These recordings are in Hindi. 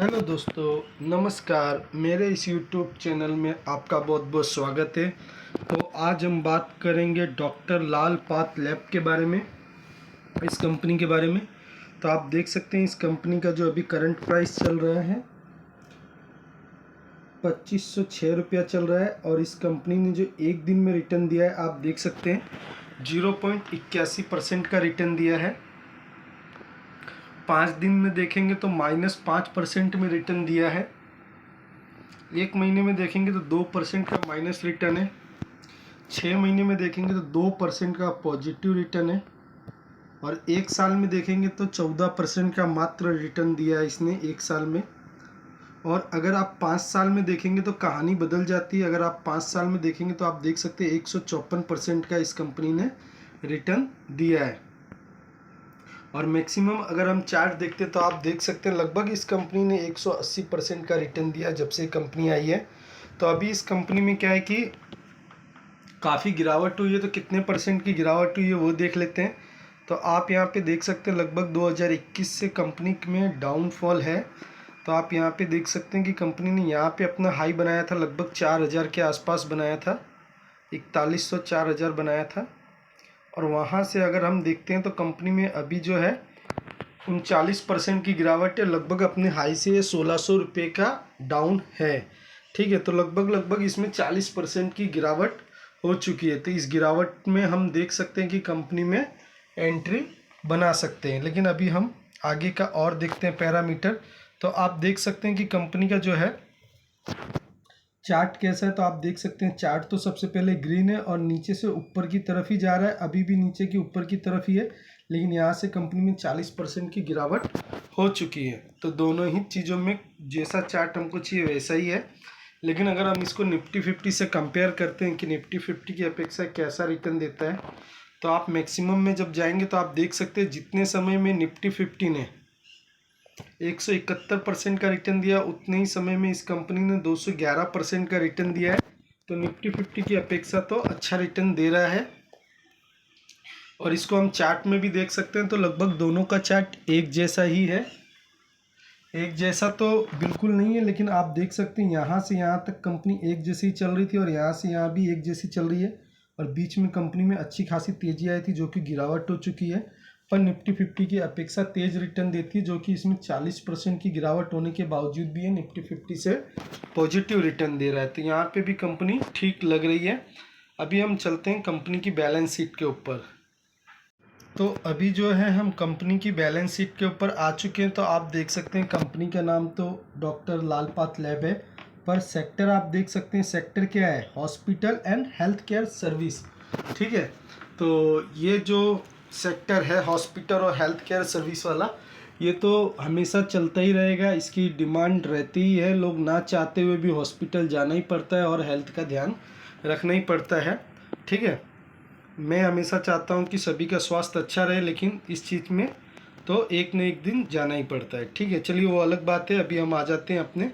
हेलो दोस्तों, नमस्कार। मेरे इस यूट्यूब चैनल में आपका बहुत बहुत स्वागत है। तो आज हम बात करेंगे डॉक्टर लाल पाथ लैब के बारे में, इस कंपनी के बारे में। तो आप देख सकते हैं इस कंपनी का जो अभी करंट प्राइस चल रहा है 2506 रुपया चल रहा है। और इस कंपनी ने जो एक दिन में रिटर्न दिया है आप देख सकते हैं 0.81% का रिटर्न दिया है। 5 दिन में देखेंगे तो -5% में रिटर्न दिया है। एक महीने में देखेंगे तो 2% का माइनस रिटर्न है। 6 महीने में देखेंगे तो 2% का पॉजिटिव रिटर्न है। और एक साल में देखेंगे तो 14% का मात्र रिटर्न दिया है इसने एक साल में। और अगर आप 5 साल में देखेंगे तो कहानी बदल जाती है। अगर आप 5 साल में देखेंगे तो आप देख सकते हैं 154% का इस कंपनी ने रिटर्न दिया है। और मैक्सिमम अगर हम चार्ट देखते हैं तो आप देख सकते हैं लगभग इस कंपनी ने 180% का रिटर्न दिया जब से कंपनी आई है। तो अभी इस कंपनी में क्या है कि काफ़ी गिरावट हुई है। तो कितने परसेंट की गिरावट हुई है वो देख लेते हैं। तो आप यहाँ पे देख सकते हैं लगभग 2021 से कंपनी में डाउनफॉल है। तो आप यहाँ पे देख सकते हैं कि कंपनी ने यहाँ पे अपना हाई बनाया था, लगभग 4000 के आसपास बनाया था, 4100 4000 बनाया था। और वहाँ से अगर हम देखते हैं तो कंपनी में अभी जो है 39% की गिरावट है। लगभग अपने हाई से ये 1600 रुपये का डाउन है। ठीक है, तो लगभग इसमें 40% की गिरावट हो चुकी है। तो इस गिरावट में हम देख सकते हैं कि कंपनी में एंट्री बना सकते हैं। लेकिन अभी हम आगे का और देखते हैं पैरामीटर। तो आप देख सकते हैं कि कंपनी का जो है चार्ट कैसा है। तो आप देख सकते हैं चार्ट तो सबसे पहले ग्रीन है और नीचे से ऊपर की तरफ ही जा रहा है। अभी भी नीचे की ऊपर की तरफ ही है, लेकिन यहाँ से कंपनी में 40% की गिरावट हो चुकी है। तो दोनों ही चीज़ों में जैसा चार्ट हमको चाहिए वैसा ही है। लेकिन अगर हम इसको निफ्टी 50 से कंपेयर करते हैं कि निफ्टी 50 की अपेक्षा कैसा रिटर्न देता है, तो आप मैक्सिमम में जब जाएंगे तो आप देख सकते हैं जितने समय में निफ्टी 50 ने 171% का रिटर्न दिया, उतने ही समय में इस कंपनी ने 211% का रिटर्न दिया है। तो निफ्टी 50 की अपेक्षा तो अच्छा रिटर्न दे रहा है। और इसको हम चार्ट में भी देख सकते हैं तो लगभग दोनों का चार्ट एक जैसा ही है। एक जैसा तो बिल्कुल नहीं है, लेकिन आप देख सकते हैं यहाँ से यहाँ तक कंपनी एक जैसी ही चल रही थी और यहाँ से यहाँ भी एक जैसी चल रही है। और बीच में कंपनी में अच्छी खासी तेजी आई थी जो कि गिरावट हो चुकी है। पर निफ्टी 50 की अपेक्षा तेज रिटर्न देती है, जो कि इसमें 40% की गिरावट होने के बावजूद भी है निफ्टी 50 से पॉजिटिव रिटर्न दे रहा है। तो यहाँ पे भी कंपनी ठीक लग रही है। अभी हम चलते हैं कंपनी की बैलेंस शीट के ऊपर। तो अभी जो है हम कंपनी की बैलेंस शीट के ऊपर आ चुके हैं। तो आप देख सकते हैं कंपनी का नाम तो डॉक्टर लाल पाथ लैब है, पर सेक्टर आप देख सकते हैं सेक्टर क्या है, hospital and health care service. ठीक है, तो ये जो सेक्टर है हॉस्पिटल और हेल्थ केयर सर्विस वाला, ये तो हमेशा चलता ही रहेगा। इसकी डिमांड रहती ही है, लोग ना चाहते हुए भी हॉस्पिटल जाना ही पड़ता है और हेल्थ का ध्यान रखना ही पड़ता है। ठीक है, मैं हमेशा चाहता हूँ कि सभी का स्वास्थ्य अच्छा रहे, लेकिन इस चीज़ में तो एक न एक दिन जाना ही पड़ता है। ठीक है, चलिए वो अलग बात है। अभी हम आ जाते हैं अपने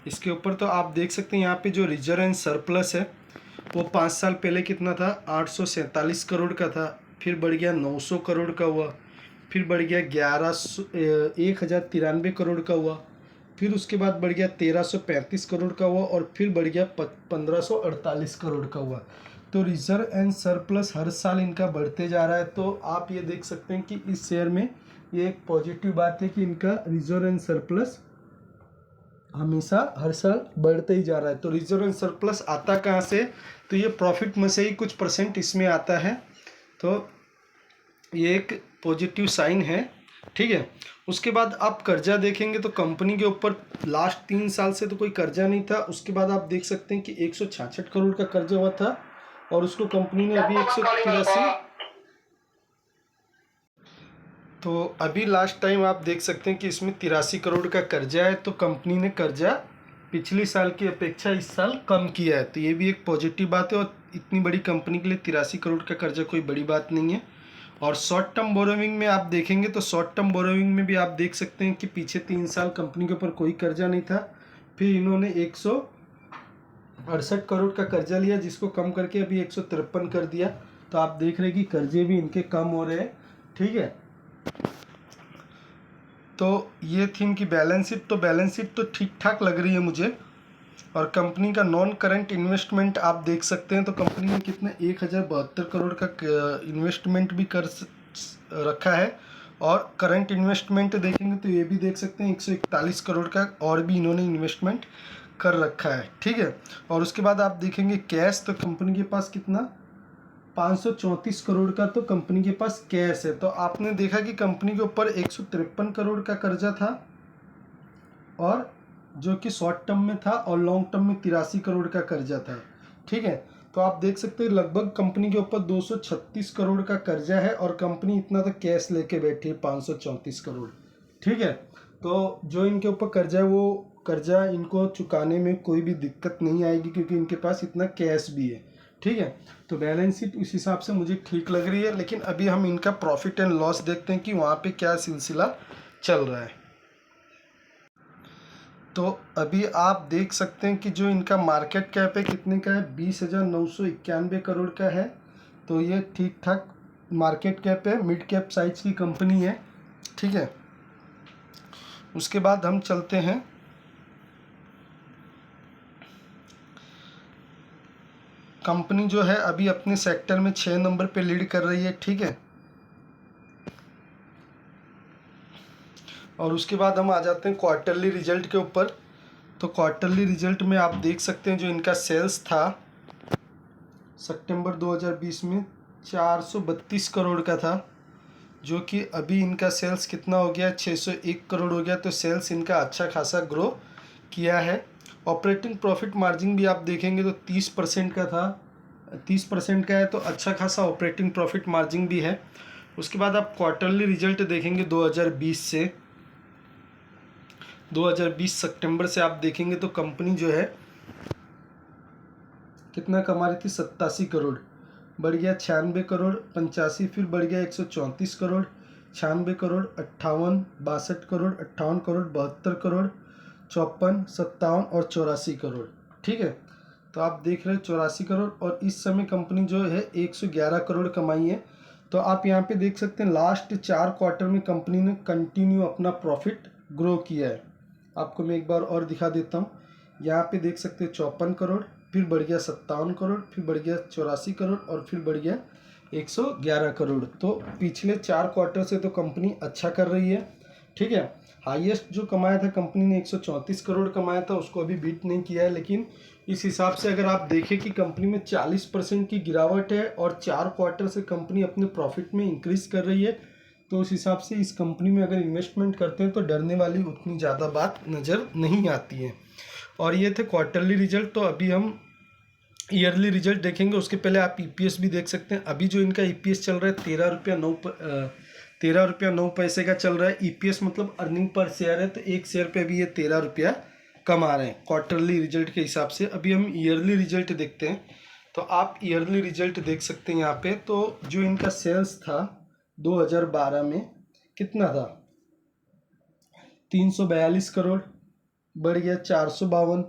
इसके ऊपर। तो आप देख सकते हैं यहाँ पे जो रिजर्व एंड सरप्लस है वो 5 साल पहले कितना था, 847 करोड़ का था। फिर बढ़ गया 900 करोड़ का हुआ, फिर बढ़ गया 1093 करोड़ का हुआ, फिर उसके बाद बढ़ गया 1335 करोड़ का हुआ, और फिर बढ़ गया 1548 करोड़ का हुआ। तो रिजर्व एंड सरप्लस हर साल इनका बढ़ते जा रहा है। तो आप ये देख सकते हैं कि इस शेयर में ये एक पॉजिटिव बात है कि इनका रिजर्व एंड सरप्लस हमेशा हर साल बढ़ते ही जा रहा है। तो रिजर्व एंड सरप्लस आता कहाँ से, तो ये प्रॉफिट में से ही कुछ परसेंट इसमें आता है। तो ये एक पॉजिटिव साइन है। ठीक है, उसके बाद आप कर्जा देखेंगे तो कंपनी के ऊपर लास्ट 3 साल से तो कोई कर्जा नहीं था। उसके बाद आप देख सकते हैं कि 166 करोड़ का कर्जा हुआ था और उसको कंपनी ने अभी 183, तो अभी लास्ट टाइम आप देख सकते हैं कि इसमें 83 करोड़ का कर्जा है। तो कंपनी ने कर्जा पिछले साल की अपेक्षा इस साल कम किया है। तो ये भी एक पॉजिटिव बात है। और इतनी बड़ी कंपनी के लिए 83 करोड़ का कर्जा कोई बड़ी बात नहीं है। और शॉर्ट टर्म बोरोविंग में आप देखेंगे तो शॉर्ट टर्म बोरोविंग में भी आप देख सकते हैं कि पीछे 3 साल कंपनी के ऊपर कोई कर्जा नहीं था। फिर इन्होंने 168 करोड़ का कर्जा लिया, जिसको कम करके अभी 153 कर दिया। तो आप देख रहे हैं कि कर्जे भी इनके कम हो रहे हैं। ठीक है, तो ये थी इनकी बैलेंस शीट। तो बैलेंस शीट तो ठीक ठाक लग रही है मुझे। और कंपनी का नॉन करंट इन्वेस्टमेंट आप देख सकते हैं, तो कंपनी ने कितने 1072 करोड़ का इन्वेस्टमेंट भी कर रखा है। और करंट इन्वेस्टमेंट देखेंगे तो ये भी देख सकते हैं 141 करोड़ का और भी इन्होंने इन्वेस्टमेंट कर रखा है। ठीक है। और उसके बाद आप देखेंगे कैश, तो कंपनी के पास कितना 534 करोड़ का तो कंपनी के पास कैश है। तो आपने देखा कि कंपनी के ऊपर 153 करोड़ का कर्जा था, और जो कि शॉर्ट टर्म में था, और लॉन्ग टर्म में 83 करोड़ का कर्जा था। ठीक है। तो आप देख सकते हैं लगभग कंपनी के ऊपर 236 करोड़ का कर्जा है, और कंपनी इतना तो कैश लेके बैठी है 534 करोड़। ठीक है। तो जो इनके ऊपर कर्जा है वो कर्जा इनको चुकाने में कोई भी दिक्कत नहीं आएगी, क्योंकि इनके पास इतना कैश भी है। ठीक है। तो बैलेंस शीट उस हिसाब से मुझे ठीक लग रही है। लेकिन अभी हम इनका प्रॉफिट एंड लॉस देखते हैं कि वहाँ पे क्या सिलसिला चल रहा है। तो अभी आप देख सकते हैं कि जो इनका मार्केट कैप है कितने का है, 20,991 करोड़ का है। तो ये ठीक ठाक मार्केट कैप है, मिड कैप साइज की कंपनी है। ठीक है। उसके बाद हम चलते हैं कंपनी जो है अभी अपने सेक्टर में 6 नंबर पे लीड कर रही है। ठीक है। और उसके बाद हम आ जाते हैं क्वार्टरली रिजल्ट के ऊपर। तो क्वार्टरली रिजल्ट में आप देख सकते हैं जो इनका सेल्स था सितंबर 2020 में 432 करोड़ का था, जो कि अभी इनका सेल्स कितना हो गया 601 करोड़ हो गया। तो सेल्स इनका अच्छा खासा ग्रो किया है। ऑपरेटिंग प्रॉफिट मार्जिन भी आप देखेंगे तो 30% का था, 30% का है, तो अच्छा खासा ऑपरेटिंग प्रॉफिट मार्जिन भी है। उसके बाद आप क्वार्टरली रिजल्ट देखेंगे 2020 से, 2020 सितंबर से आप देखेंगे तो कंपनी जो है कितना कमा रही थी 87 करोड़, बढ़ गया 96 करोड़, 85, फिर बढ़ गया 134 करोड़, 96 करोड़, 58, 62 करोड़, 58 करोड़, 72 करोड़, 54, 57 और 84 करोड़। ठीक है। तो आप देख रहे हैं 84 करोड़, और इस समय कंपनी जो है 111 करोड़ कमाई है। तो आप यहाँ पे देख सकते हैं लास्ट 4 क्वार्टर में कंपनी ने कंटिन्यू अपना प्रॉफिट ग्रो किया है। आपको मैं एक बार और दिखा देता हूँ। यहाँ पे देख सकते हैं 54 करोड़, फिर बढ़ गया 57 करोड़, फिर बढ़ गया 84 करोड़, और फिर बढ़ गया 111 करोड़। तो पिछले 4 क्वार्टर से तो कंपनी अच्छा कर रही है। ठीक है। हाईएस्ट जो कमाया था कंपनी ने 134 करोड़ कमाया था, उसको अभी बीट नहीं किया है। लेकिन इस हिसाब से अगर आप देखें कि कंपनी में 40% की गिरावट है, और 4 क्वार्टर से कंपनी अपने प्रॉफिट में इंक्रीज कर रही है, तो उस हिसाब से इस कंपनी में अगर इन्वेस्टमेंट करते हैं तो डरने वाली उतनी ज़्यादा बात नज़र नहीं आती है। और ये थे क्वार्टरली रिजल्ट। तो अभी हम ईयरली रिजल्ट देखेंगे। उसके पहले आप ईपीएस भी देख सकते हैं। अभी जो इनका ईपीएस चल रहा है 13 रुपया 9 पैसे का चल रहा है। ईपीएस मतलब अर्निंग पर शेयर है, तो एक शेयर पे भी ये 13 रुपया कमा रहे हैं क्वार्टरली रिजल्ट के हिसाब से। अभी हम ईयरली रिजल्ट देखते हैं। तो आप ईयरली रिजल्ट देख सकते हैं यहाँ पे। तो जो इनका सेल्स था 2012 में कितना था 342 करोड़, बढ़ गया 452,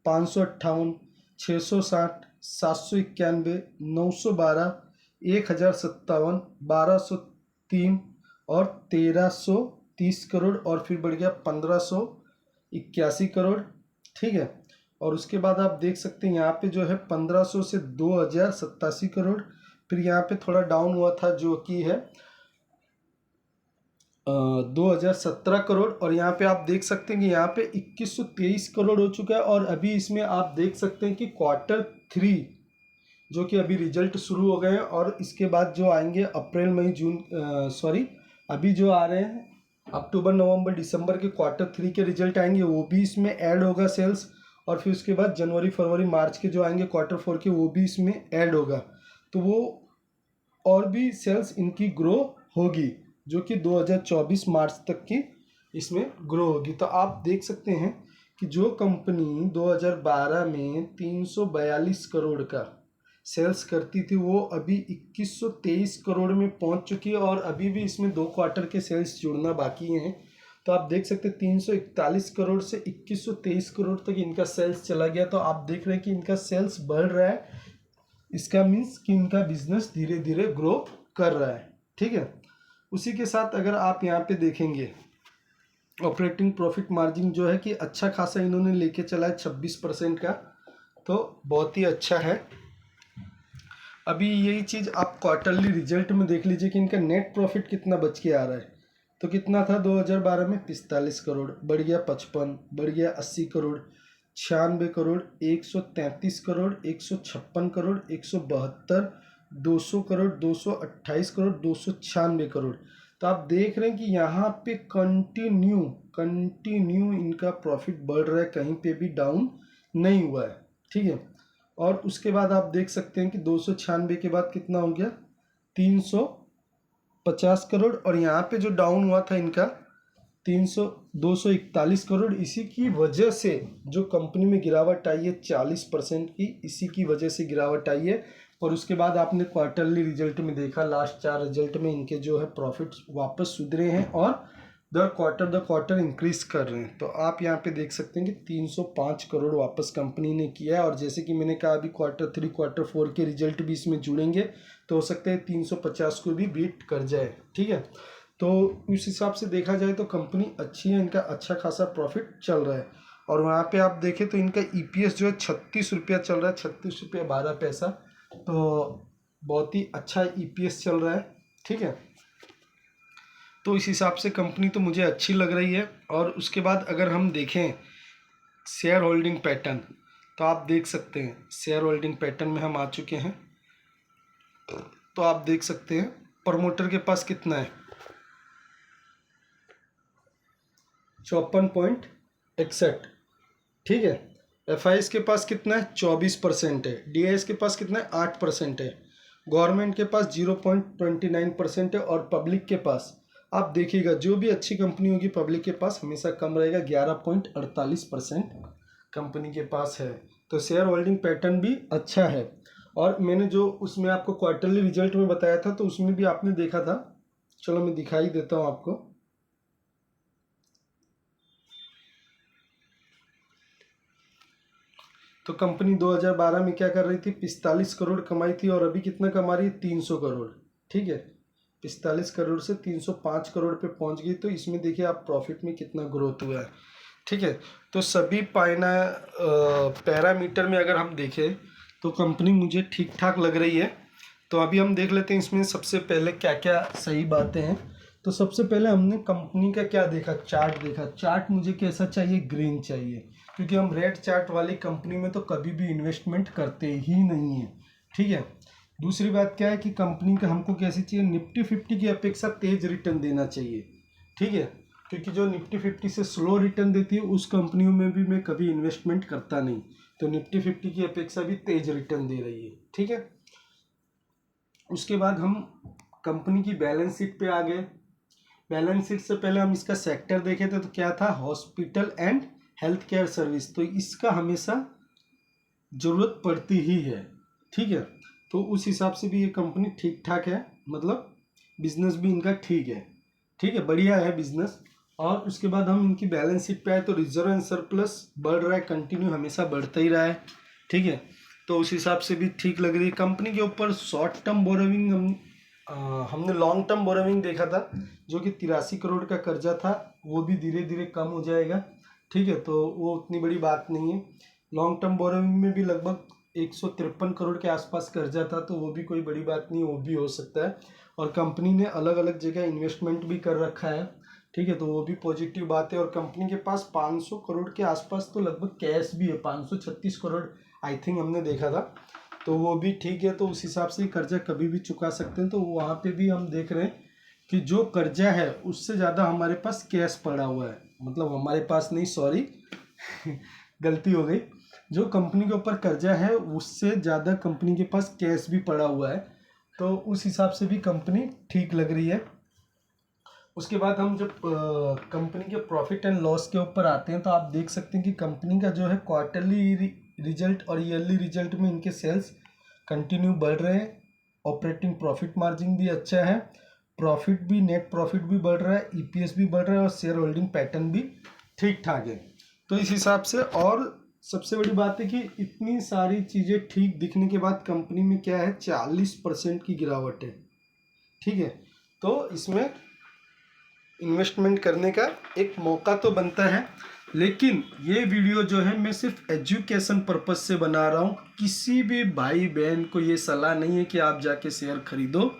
558, 660, 791, 912, 1057, 1203 और 1330 करोड़, और फिर बढ़ गया 1581 करोड़। ठीक है। और उसके बाद आप देख सकते हैं यहाँ पे जो है 1500 से 2087 करोड़, फिर यहाँ पे थोड़ा डाउन हुआ था जो कि है 2017 करोड़, और यहाँ पे आप देख सकते हैं कि यहाँ पे 2123 करोड़ हो चुका है। और अभी इसमें आप देख सकते हैं कि Q3 जो कि अभी रिजल्ट शुरू हो गए हैं, और इसके बाद जो आएंगे अप्रैल मई जून अभी जो आ रहे हैं अक्टूबर नवंबर दिसंबर के Q3 के रिजल्ट आएंगे, वो भी इसमें ऐड होगा सेल्स। और फिर उसके बाद जनवरी फरवरी मार्च के जो आएंगे Q4 के, वो भी इसमें ऐड होगा। तो वो और भी सेल्स इनकी ग्रो होगी, जो कि 2024 मार्च तक की इसमें ग्रो होगी। तो आप देख सकते हैं कि जो कंपनी 2012 में 342 करोड़ का सेल्स करती थी, वो अभी 2123 करोड़ में पहुंच चुकी है, और अभी भी इसमें 2 क्वार्टर के सेल्स जुड़ना बाकी हैं। तो आप देख सकते हैं 341 करोड़ से 2123 करोड़ तक इनका सेल्स चला गया। तो आप देख रहे हैं कि इनका सेल्स बढ़ रहा है। इसका मीन्स कि इनका बिजनेस धीरे धीरे ग्रो कर रहा है। ठीक है। उसी के साथ अगर आप यहाँ पे देखेंगे ऑपरेटिंग प्रॉफिट मार्जिन जो है कि अच्छा खासा इन्होंने लेके चला है 26% का, तो बहुत ही अच्छा है। अभी यही चीज़ आप क्वार्टरली रिजल्ट में देख लीजिए कि इनका नेट प्रॉफिट कितना बच के आ रहा है। तो कितना था 2012 में 45 करोड़, बढ़ गया 55, बढ़ गया 80 करोड़, 96 करोड़, 133 करोड़, 156 करोड़, 172, 200 करोड़, 228 करोड़, 296 करोड़। तो आप देख रहे हैं कि यहाँ पे कंटिन्यू इनका प्रॉफिट बढ़ रहा है, कहीं पे भी डाउन नहीं हुआ है। ठीक है, और उसके बाद आप देख सकते हैं कि 296 के बाद कितना हो गया 350 करोड़, और यहाँ पे जो डाउन हुआ था इनका 241 करोड़। इसी की वजह से जो कंपनी में गिरावट आई है 40% की, इसी की वजह से गिरावट आई है। और उसके बाद आपने क्वार्टरली रिजल्ट में देखा, लास्ट 4 रिजल्ट में इनके जो है प्रॉफिट्स वापस सुधरे हैं और द क्वार्टर इंक्रीज कर रहे हैं। तो आप यहाँ पे देख सकते हैं कि 305 करोड़ वापस कंपनी ने किया है। और जैसे कि मैंने कहा अभी Q3 Q4 के रिजल्ट भी इसमें जुड़ेंगे, तो हो सकता है 350 को भी बीट कर जाए। ठीक है, तो उस हिसाब से देखा जाए तो कंपनी अच्छी है, इनका अच्छा खासा प्रॉफिट चल रहा है। और वहाँ पे आप देखें तो इनका EPS जो है 36 रुपया चल रहा है, 36 रुपया 12 पैसा, तो बहुत ही अच्छा EPS चल रहा है। ठीक है, तो इस हिसाब से कंपनी तो मुझे अच्छी लग रही है। और उसके बाद अगर हम देखें शेयर होल्डिंग पैटर्न, तो आप देख सकते हैं शेयर होल्डिंग पैटर्न में हम आ चुके हैं। तो आप देख सकते हैं प्रमोटर के पास कितना है 54.61। ठीक है, FIs के पास कितना है 24% है, DIs के पास कितना है 8% है, गवर्नमेंट के पास 0.29% है, और पब्लिक के पास आप देखिएगा जो भी अच्छी कंपनी होगी पब्लिक के पास हमेशा कम रहेगा, 11.48% कंपनी के पास है। तो शेयर होल्डिंग पैटर्न भी अच्छा है। और मैंने जो उसमें आपको क्वार्टरली रिजल्ट में बताया था, तो उसमें भी आपने देखा था, चलो मैं दिखाई देता हूँ आपको। तो कंपनी 2012 में क्या कर रही थी 45 करोड़ कमाई थी, और अभी कितना कमा रही है 300 करोड़। ठीक है, 45 करोड़ से 305 करोड़ पे पहुंच गई। तो इसमें देखिए आप प्रॉफिट में कितना ग्रोथ हुआ है। ठीक है, तो सभी पैरामीटर में अगर हम देखें तो कंपनी मुझे ठीक ठाक लग रही है। तो अभी हम देख लेते हैं इसमें सबसे पहले क्या क्या सही बातें हैं। तो सबसे पहले हमने कंपनी का क्या देखा, चार्ट देखा। चार्ट मुझे कैसा चाहिए, ग्रीन चाहिए, क्योंकि हम रेड चार्ट वाली कंपनी में तो कभी भी इन्वेस्टमेंट करते ही नहीं है। ठीक है, दूसरी बात क्या है कि कंपनी का हमको कैसी चाहिए, निफ्टी 50 की अपेक्षा तेज रिटर्न देना चाहिए। ठीक है, क्योंकि जो निफ्टी 50 से स्लो रिटर्न देती है उस कंपनियों में भी मैं कभी इन्वेस्टमेंट करता नहीं। तो निफ्टी 50 की अपेक्षा भी तेज रिटर्न दे रही है। ठीक है, उसके बाद हम कंपनी की बैलेंस शीट पे आ गए। बैलेंस शीट से पहले हम इसका सेक्टर देखे थे, तो क्या था, hospital and health care service. तो इसका हमेशा ज़रूरत पड़ती ही है। ठीक है, तो उस हिसाब से भी ये कंपनी ठीक ठाक है, मतलब बिजनेस भी इनका ठीक है। ठीक है, बढ़िया है बिजनेस। और उसके बाद हम इनकी बैलेंस शीट पे आए तो रिजर्व एंड सरप्लस बढ़ रहा है, कंटिन्यू हमेशा बढ़ता ही रहा है। ठीक है, तो उस हिसाब से भी ठीक लग रही है कंपनी के ऊपर। शॉर्ट टर्म बोरोविंग हमने लॉन्ग टर्म बोरोविंग देखा था, जो कि 83 करोड़ का कर्जा था, वो भी धीरे धीरे कम हो जाएगा। ठीक है, तो वो उतनी बड़ी बात नहीं है। लॉन्ग टर्म बोरोविंग में भी लगभग 153 करोड़ के आसपास कर्जा था, तो वो भी कोई बड़ी बात नहीं, वो भी हो सकता है। और कंपनी ने अलग अलग जगह इन्वेस्टमेंट भी कर रखा है। ठीक है, तो वो भी पॉजिटिव बात है। और कंपनी के पास 500 करोड़ के आसपास तो लगभग कैश भी है, 536 करोड़ आई थिंक हमने देखा था, तो वो भी ठीक है। तो उस हिसाब से कर्जा कभी भी चुका सकते हैं। तो वहाँ पे भी हम देख रहे हैं कि जो कर्जा है उससे ज़्यादा हमारे पास कैश पड़ा हुआ है, मतलब हमारे पास नहीं, सॉरी गलती हो गई, जो कंपनी के ऊपर कर्जा है उससे ज़्यादा कंपनी के पास कैश भी पड़ा हुआ है। तो उस हिसाब से भी कंपनी ठीक लग रही है। उसके बाद हम जब कंपनी के प्रॉफिट एंड लॉस के ऊपर आते हैं, तो आप देख सकते हैं कि कंपनी का जो है क्वार्टरली रिजल्ट और ईयरली रिजल्ट में इनके सेल्स कंटिन्यू बढ़ रहे हैं, ऑपरेटिंग प्रॉफिट मार्जिन भी अच्छा है, प्रॉफिट भी, नेट प्रॉफिट भी बढ़ रहा है, EPS भी बढ़ रहा है, और शेयर होल्डिंग पैटर्न भी ठीक ठाक है। तो इस हिसाब से, और सबसे बड़ी बात है कि इतनी सारी चीज़ें ठीक दिखने के बाद कंपनी में क्या है 40% की गिरावट है। ठीक है, तो इसमें इन्वेस्टमेंट करने का एक मौका तो बनता है। लेकिन ये वीडियो जो है मैं सिर्फ एजुकेशन पर्पस से बना रहा हूँ। किसी भी भाई बहन को ये सलाह नहीं है कि आप जाके शेयर खरीदो।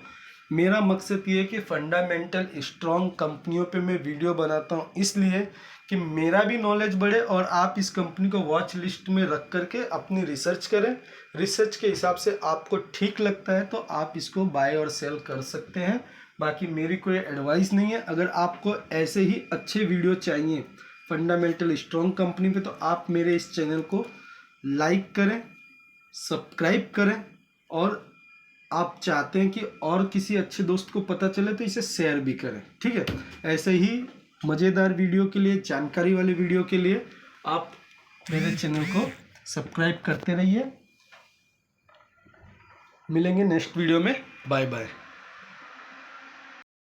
मेरा मकसद ये है कि फंडामेंटल स्ट्रॉन्ग कंपनियों पे मैं वीडियो बनाता हूँ, इसलिए कि मेरा भी नॉलेज बढ़े और आप इस कंपनी को वॉच लिस्ट में रख करके अपनी रिसर्च करें। रिसर्च के हिसाब से आपको ठीक लगता है तो आप इसको बाय और सेल कर सकते हैं। बाकी मेरी कोई एडवाइस नहीं है। अगर आपको ऐसे ही अच्छे वीडियो चाहिए फंडामेंटल स्ट्रॉन्ग कंपनी पे, तो आप मेरे इस चैनल को लाइक करें, सब्सक्राइब करें, और आप चाहते हैं कि और किसी अच्छे दोस्त को पता चले तो इसे शेयर भी करें। ठीक है, ऐसे ही मज़ेदार वीडियो के लिए, जानकारी वाले वीडियो के लिए आप मेरे चैनल को सब्सक्राइब करते रहिए। मिलेंगे नेक्स्ट वीडियो में। Bye bye.